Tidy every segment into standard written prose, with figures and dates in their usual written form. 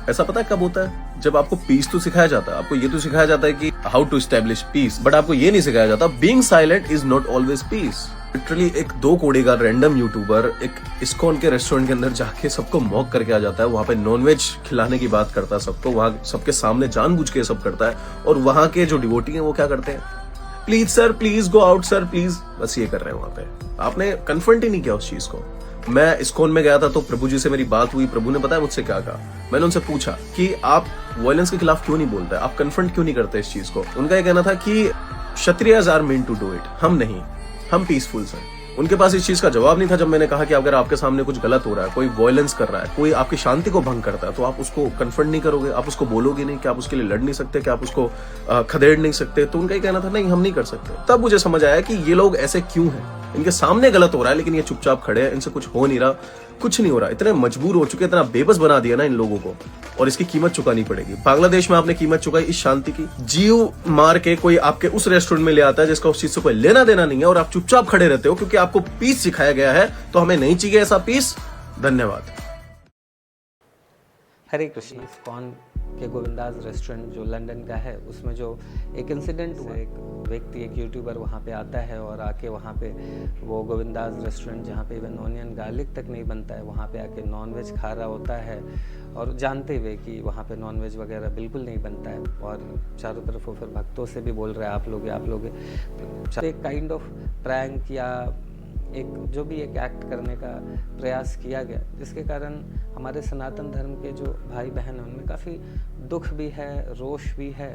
ऐसा पता है कब होता है? जब आपको पीस तो सिखाया जाता है, आपको ये तो सिखाया जाता है कि how to establish peace, but आपको ये नहीं सिखाया जाता being silent is not always peace. Literally एक 2 कोड़े का रैंडम यूट्यूबर एक इस्कॉन के रेस्टोरेंट के अंदर जाके सबको मॉक करके आ जाता है, वहां पे नॉनवेज खिलाने की बात करता है सबको, वहां सबके सामने जानबूझ के सब करता है, और वहां के जो डिवोटी हैं वो क्या करते हैं, please sir please go out sir please, बस ये कर रहे हैं वहां पे। आपने कन्फ्रंट ही नहीं किया उस चीज को। मैं इस्कॉन में गया था तो प्रभु जी से मेरी बात हुई, प्रभु ने बताया मुझसे क्या कहा। मैंने उनसे पूछा कि आप वायलेंस के खिलाफ क्यों नहीं बोलते, आप कन्फ्रंट क्यों नहीं करते इस चीज को। उनका ये कहना था कि Kshatriyas are meant to do it, हम नहीं, हम पीसफुल हैं। उनके पास इस चीज का जवाब नहीं था जब मैंने कहा कि अगर आपके सामने कुछ गलत हो रहा है, कोई वायलेंस कर रहा है, कोई आपकी शांति को भंग करता है, तो आप उसको कन्फ्रंट नहीं करोगे, आप उसको बोलोगे नहीं, कि आप उसके लिए लड़ नहीं सकते, कि आप उसको खदेड़ नहीं सकते। तो उनका ये कहना था नहीं हम नहीं कर सकते। तब मुझे समझ आया कि ये लोग ऐसे क्यों हैं, इनके सामने गलत हो रहा है लेकिन ये चुपचाप खड़े हैं, इनसे कुछ हो नहीं रहा, कुछ नहीं हो रहा, इतने मजबूर हो चुके, इतना बेबस बना दिया ना इन लोगों को, और इसकी कीमत चुकानी पड़ेगी। बांग्लादेश में आपने कीमत चुकाई इस शांति की, जीव मार के कोई आपके उस रेस्टोरेंट में ले आता है जिसका उस चीज से कोई लेना देना नहीं है, और आप चुपचाप खड़े रहते हो क्योंकि आपको पीस सिखाया गया है, तो हमें नहीं चाहिए ऐसा पीस। धन्यवाद। हरे कृष्ण। इस्कॉन के गोविंदास रेस्टोरेंट जो लंदन का है, उसमें जो एक इंसिडेंट हुआ, एक व्यक्ति, एक यूट्यूबर वहाँ पे आता है और आके वहाँ पे वो गोविंदास रेस्टोरेंट जहाँ पे इवन ऑनियन गार्लिक तक नहीं बनता है, वहाँ पे आके नॉनवेज खा रहा होता है, और जानते हुए कि वहाँ पे नॉनवेज वगैरह बिल्कुल नहीं बनता है, और चारों तरफ वो फिर भक्तों से भी बोल रहा है आप लोग एक काइंड ऑफ प्रैंक या एक जो भी एक एक्ट करने का प्रयास किया गया, जिसके कारण हमारे सनातन धर्म के जो भाई बहन हैं उनमें काफ़ी दुख भी है, रोष भी है।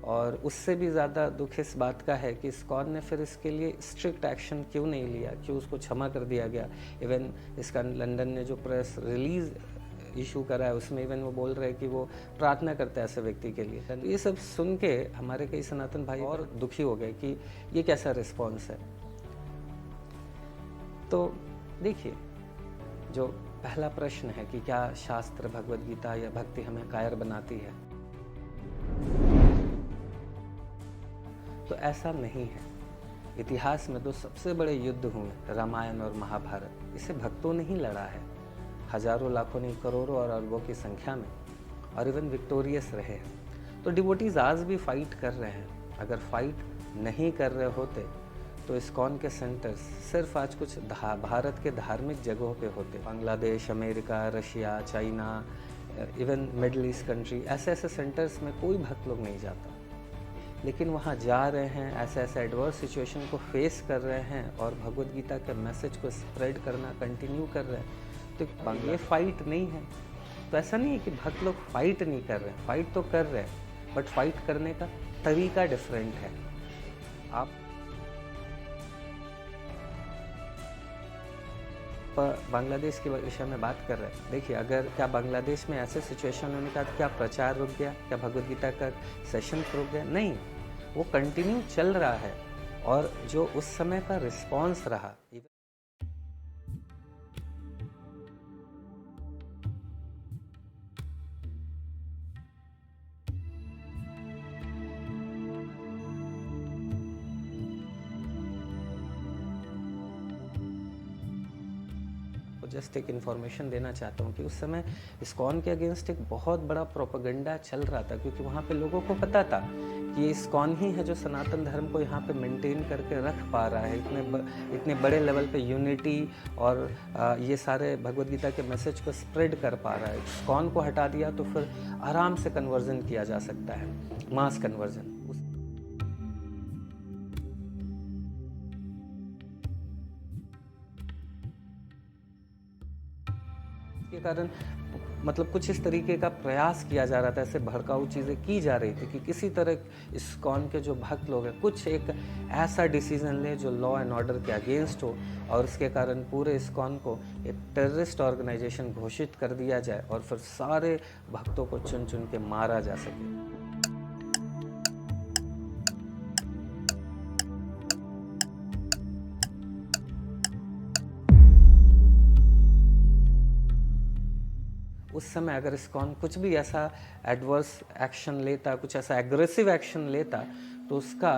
और उससे भी ज़्यादा दुख इस बात का है कि इस्कॉन ने फिर इसके लिए स्ट्रिक्ट एक्शन क्यों नहीं लिया, क्यों उसको क्षमा कर दिया गया। इवन इसका लंदन ने जो प्रेस रिलीज इशू करा है उसमें इवन वो बोल रहे हैं कि वो प्रार्थना करते हैं ऐसे व्यक्ति के लिए। तो ये सब सुन के हमारे कई सनातन भाई और दुखी हो गए कि ये कैसा रिस्पॉन्स है। तो देखिए, जो पहला प्रश्न है कि क्या शास्त्र, भगवद गीता या भक्ति हमें कायर बनाती है, तो ऐसा नहीं है। इतिहास में 2 सबसे बड़े युद्ध हुए, रामायण और महाभारत, इसे भक्तों ने ही लड़ा है, हजारों लाखों नहीं करोड़ों और अरबों की संख्या में, और इवन विक्टोरियस रहे हैं। तो डिवोटीज आज भी फाइट कर रहे हैं। अगर फाइट नहीं कर रहे होते तो इस्कॉन के सेंटर्स सिर्फ आज कुछ भारत के धार्मिक जगहों पे होते। Bangladesh, America, Russia, China, even middle east country, ऐसे ऐसे सेंटर्स में कोई भक्त लोग नहीं जाता, लेकिन वहाँ जा रहे हैं, ऐसे ऐसे एडवर्स सिचुएशन को फेस कर रहे हैं और भगवद गीता के मैसेज को स्प्रेड करना कंटिन्यू कर रहे हैं। तो ये फाइट नहीं है। तो ऐसा नहीं है कि भक्त लोग फाइट नहीं कर रहे हैं, फाइट तो कर रहे हैं, बट फाइट करने का तरीका डिफरेंट है। आप बांग्लादेश के विषय में बात कर रहे हैं। देखिए, अगर क्या बांग्लादेश में ऐसे सिचुएशन होने का क्या प्रचार रुक गया, क्या भगवद गीता का सेशन रुक गया? नहीं, वो कंटिन्यू चल रहा है। और जो उस समय का रिस्पॉन्स रहा, जस्ट एक इन्फॉर्मेशन देना चाहता हूँ कि उस समय इस्कॉन के अगेंस्ट एक बहुत बड़ा प्रोपेगेंडा चल रहा था, क्योंकि वहाँ पे लोगों को पता था कि ये इस्कॉन ही है जो सनातन धर्म को यहाँ पे मेंटेन करके रख पा रहा है, इतने बड़े लेवल पे यूनिटी और ये सारे भगवद गीता के मैसेज को स्प्रेड कर पा रहा है। इस्कॉन को हटा दिया तो फिर आराम से कन्वर्जन किया जा सकता है, मास कन्वर्जन। के कारण मतलब कुछ इस तरीके का प्रयास किया जा रहा था, ऐसे भड़काऊ चीज़ें की जा रही थी कि किसी तरह इस्कॉन के जो भक्त लोग हैं कुछ एक ऐसा डिसीजन ले जो लॉ एंड ऑर्डर के अगेंस्ट हो, और इसके कारण पूरे इस्कॉन को एक टेररिस्ट ऑर्गेनाइजेशन घोषित कर दिया जाए और फिर सारे भक्तों को चुन चुन के मारा जा सके। उस समय अगर इस्कॉन कुछ भी ऐसा एडवर्स एक्शन लेता, कुछ ऐसा एग्रेसिव एक्शन लेता, तो उसका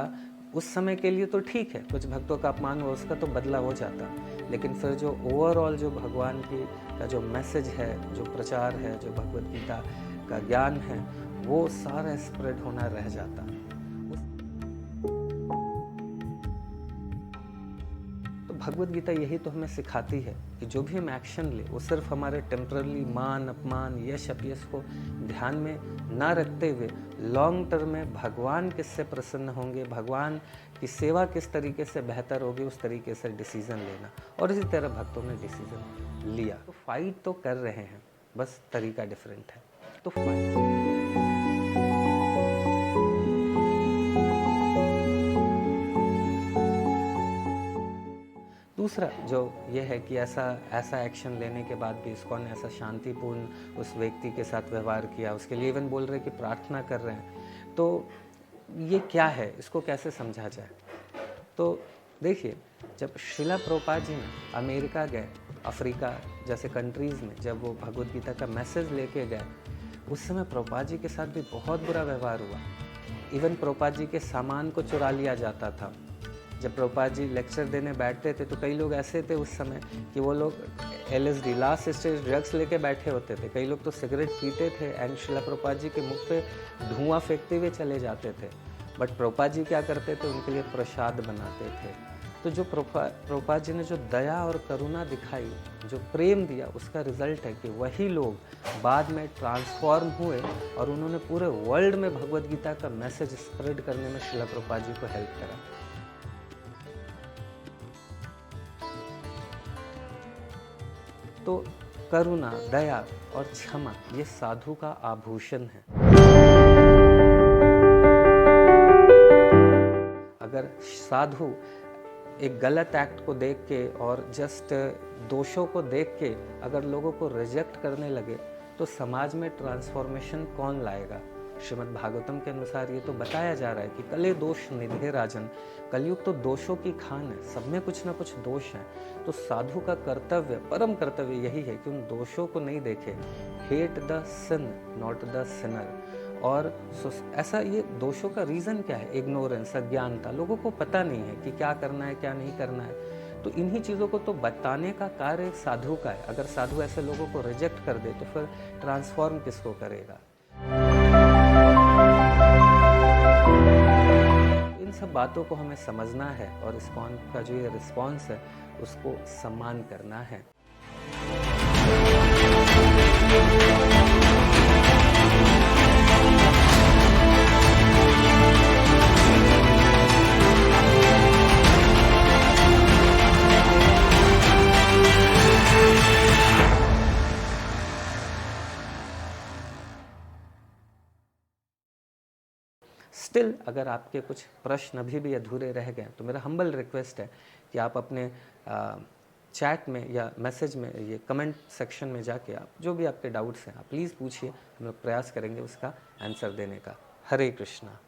उस समय के लिए तो ठीक है, कुछ भक्तों का अपमान हुआ, उसका तो बदला हो जाता, लेकिन फिर जो ओवरऑल जो भगवान की का जो मैसेज है, जो प्रचार है, जो भगवद गीता का ज्ञान है, वो सारा स्प्रेड होना रह जाता। तो भगवद गीता यही तो हमें सिखाती है कि जो भी हम एक्शन ले वो सिर्फ हमारे टेम्पररी मान अपमान यश अपयश को ध्यान में ना रखते हुए लॉन्ग टर्म में भगवान किससे प्रसन्न होंगे, भगवान की सेवा किस तरीके से बेहतर होगी, उस तरीके से डिसीजन लेना। और इसी तरह भक्तों ने डिसीजन लिया। तो फाइट तो कर रहे हैं, बस तरीका डिफरेंट है। तो फाइट दूसरा जो ये है कि ऐसा एक्शन लेने के बाद भी इस्कॉन ने ऐसा शांतिपूर्ण उस व्यक्ति के साथ व्यवहार किया, उसके लिए इवन बोल रहे कि प्रार्थना कर रहे हैं, तो ये क्या है, इसको कैसे समझा जाए? तो देखिए, जब श्रीला प्रभुपाद जी ने अमेरिका गए, अफ्रीका जैसे कंट्रीज़ में जब वो भगवद गीता का मैसेज लेके गए, उस समय प्रभुपाद जी के साथ भी बहुत बुरा व्यवहार हुआ। इवन प्रभुपाद जी के सामान को चुरा लिया जाता था। जब प्रभुपाद जी लेक्चर देने बैठते थे तो कई लोग ऐसे थे उस समय कि वो लोग LSD लास्ट स्टेज ड्रग्स लेके बैठे होते थे, कई लोग तो सिगरेट पीते थे एंड श्रीला प्रभुपाद जी के मुख पे धुआं फेंकते हुए चले जाते थे। बट प्रभुपाद जी क्या करते थे, उनके लिए प्रसाद बनाते थे। तो जो प्रभुपाद जी ने जो दया और करुणा दिखाई, जो प्रेम दिया, उसका रिजल्ट है कि वही लोग बाद में ट्रांसफॉर्म हुए और उन्होंने पूरे वर्ल्ड में भगवद गीता का मैसेज स्प्रेड करने में श्रीला प्रभुपाद जी को हेल्प करा। तो करुणा, दया और क्षमा ये साधु का आभूषण है। अगर साधु एक गलत एक्ट को देख के और जस्ट दोषों को देख के अगर लोगों को रिजेक्ट करने लगे तो समाज में ट्रांसफॉर्मेशन कौन लाएगा? श्रीमद् भागवतम के अनुसार ये तो बताया जा रहा है कि कले दोष निधे राजन, कलयुग तो दोषों की खान है, सब में कुछ ना कुछ दोष हैं। तो साधु का कर्तव्य, परम कर्तव्य यही है कि उन दोषों को नहीं देखे, hate the sin not the sinner. और ऐसा ये दोषों का रीज़न क्या है? इग्नोरेंस, अज्ञानता, लोगों को पता नहीं है कि क्या करना है क्या नहीं करना है। तो इन्हीं चीज़ों को तो बताने का कार्य एक साधु का है। अगर साधु ऐसे लोगों को रिजेक्ट कर दे तो फिर ट्रांसफॉर्म किसको करेगा? इन सब बातों को हमें समझना है और इस्कॉन का जो ये रिस्पॉन्स है उसको सम्मान करना है। स्टिल अगर आपके कुछ प्रश्न अभी भी अधूरे रह गए तो मेरा हम्बल रिक्वेस्ट है कि आप अपने चैट में या मैसेज में, ये कमेंट सेक्शन में जाके आप जो भी आपके डाउट्स हैं आप प्लीज़ पूछिए, हम लोग प्रयास करेंगे उसका आंसर देने का। हरे कृष्णा।